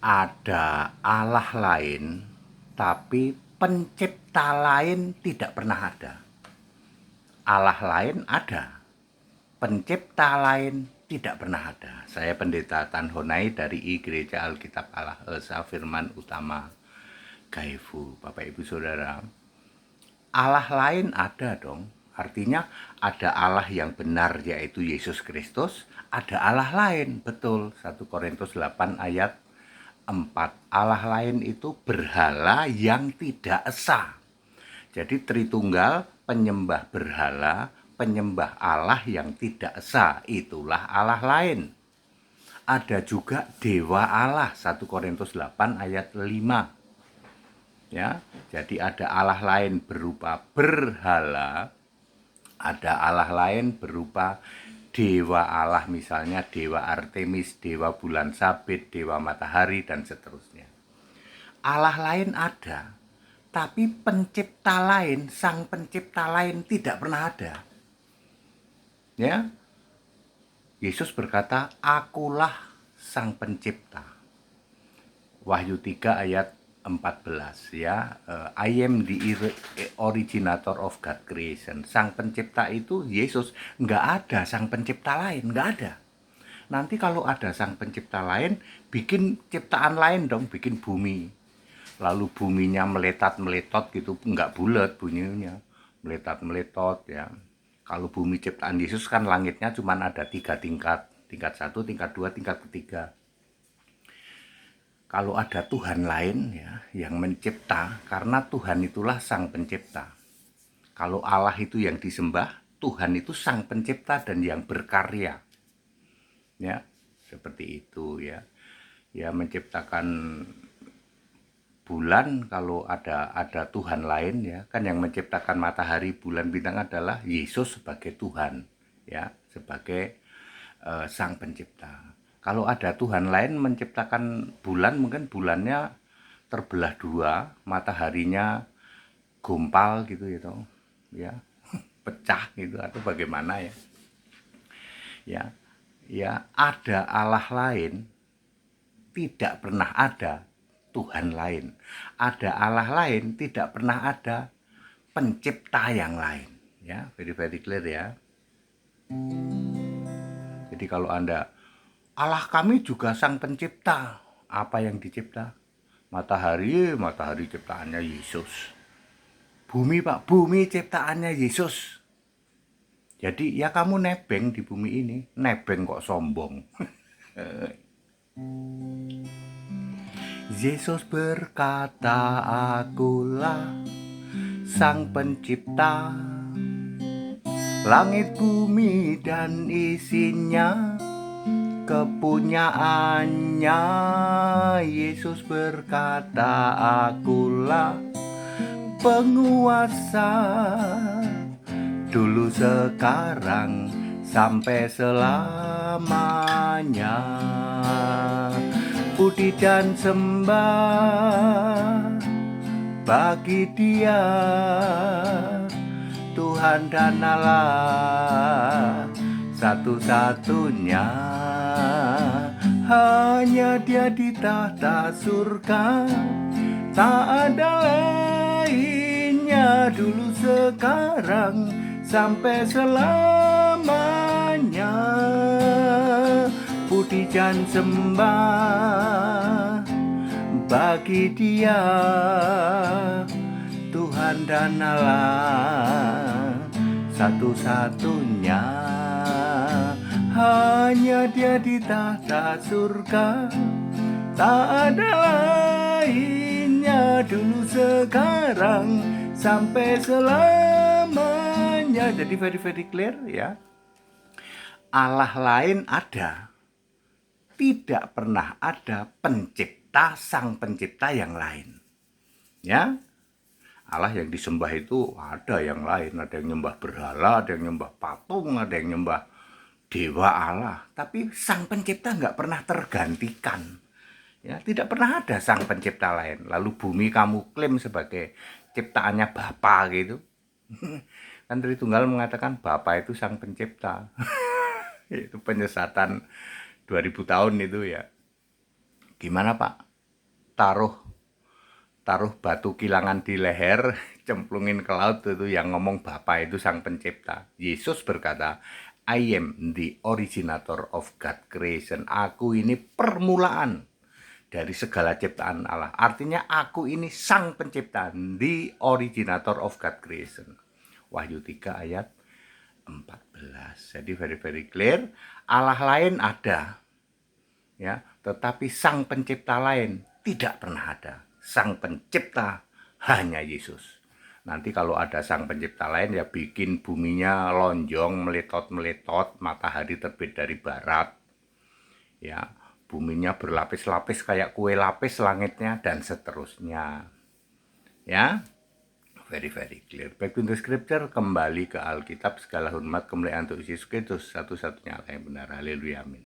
ada Allah lain, tapi pencipta lain tidak pernah ada. Allah lain ada, pencipta lain tidak pernah ada. Saya Pendeta Tan Honai dari Gereja Alkitab Allah Esa Firman Utama Gaifu. Bapak Ibu Saudara, Allah lain ada dong. Artinya ada Allah yang benar yaitu Yesus Kristus, ada Allah lain, betul. 1 Korintus 8 ayat 4. Allah lain itu berhala yang tidak esa. Jadi Tritunggal, penyembah berhala, penyembah Allah yang tidak esa, itulah Allah lain. Ada juga dewa Allah, 1 Korintus 8 ayat 5. Ya, jadi ada Allah lain berupa berhala, ada Allah lain berupa dewa Allah, misalnya dewa Artemis, dewa bulan sabit, dewa matahari, dan seterusnya. Allah lain ada, tapi pencipta lain, sang pencipta lain tidak pernah ada. Ya, Yesus berkata, akulah sang pencipta. Wahyu 3 ayat 14 ya. I am the originator of God creation. Sang pencipta itu Yesus. Nggak ada sang pencipta lain, nggak ada. Nanti kalau ada sang pencipta lain, bikin ciptaan lain dong, bikin bumi. Lalu buminya meletot-meletot gitu, nggak bulat bunyinya, meletot-meletot ya. Kalau bumi ciptaan Yesus kan langitnya cuma ada 3 tingkat, tingkat 1, tingkat 2, tingkat ketiga. Kalau ada Tuhan lain ya yang mencipta, karena Tuhan itulah sang pencipta. Kalau Allah itu yang disembah, Tuhan itu sang pencipta dan yang berkarya. Ya, seperti itu ya. Ya, menciptakan bulan kalau ada Tuhan lain ya, kan yang menciptakan matahari, bulan, bintang adalah Yesus sebagai Tuhan ya, sebagai sang pencipta. Kalau ada Tuhan lain menciptakan bulan, mungkin bulannya terbelah dua, mataharinya gumpal gitu ya, pecah gitu atau bagaimana ya. Ya, ada Allah lain, tidak pernah ada Tuhan lain. Ada Allah lain, tidak pernah ada pencipta yang lain. Ya, very clear ya. Jadi kalau Anda, Allah kami juga sang pencipta. Apa yang dicipta? Matahari ciptaannya Yesus. Bumi Pak, bumi ciptaannya Yesus. Jadi ya kamu nebeng di bumi ini, nebeng kok sombong. Yesus berkata, akulah sang pencipta, langit bumi dan isinya kepunyaannya. Yesus berkata, akulah penguasa, dulu sekarang sampai selamanya. Puji dan sembah bagi Dia, Tuhan dan Allah satu-satunya. Hanya Dia di tahta surga, tak ada lainnya, dulu sekarang sampai selamanya. Puji dan sembah bagi Dia, Tuhan dan Allah satu-satunya. Hanya Dia di tahta surga, tak ada lainnya, dulu sekarang sampai selamanya. Jadi very clear ya. Allah lain ada, tidak pernah ada pencipta, sang pencipta yang lain. Ya, Allah yang disembah itu ada yang lain, ada yang nyembah berhala, ada yang nyembah patung, ada yang nyembah dewa Allah. Tapi sang pencipta nggak pernah tergantikan. Ya, tidak pernah ada sang pencipta lain. Lalu bumi kamu klaim sebagai ciptaannya Bapa gitu. Kan Tritunggal mengatakan Bapa itu sang pencipta. Itu penyesatan 2000 tahun itu ya. Gimana Pak? taruh batu kilangan di leher, cemplungin ke laut, itu yang ngomong Bapa itu Sang Pencipta. Yesus berkata, I am the originator of God creation. Aku ini permulaan dari segala ciptaan Allah. Artinya aku ini Sang Pencipta, the originator of God creation. Wahyu 3 ayat 14. Jadi very clear, Allah lain ada, ya, tetapi Sang Pencipta lain tidak pernah ada. Sang Pencipta hanya Yesus. Nanti kalau ada Sang Pencipta lain, ya bikin buminya lonjong, meletot-meletot, matahari terbit dari barat, ya, buminya berlapis-lapis kayak kue lapis langitnya, dan seterusnya. Ya, very clear. Back to the scripture, kembali ke Alkitab. Segala hormat kemuliaan untuk Yesus Kristus, satu-satunya Allah yang benar. Haleluya, amin.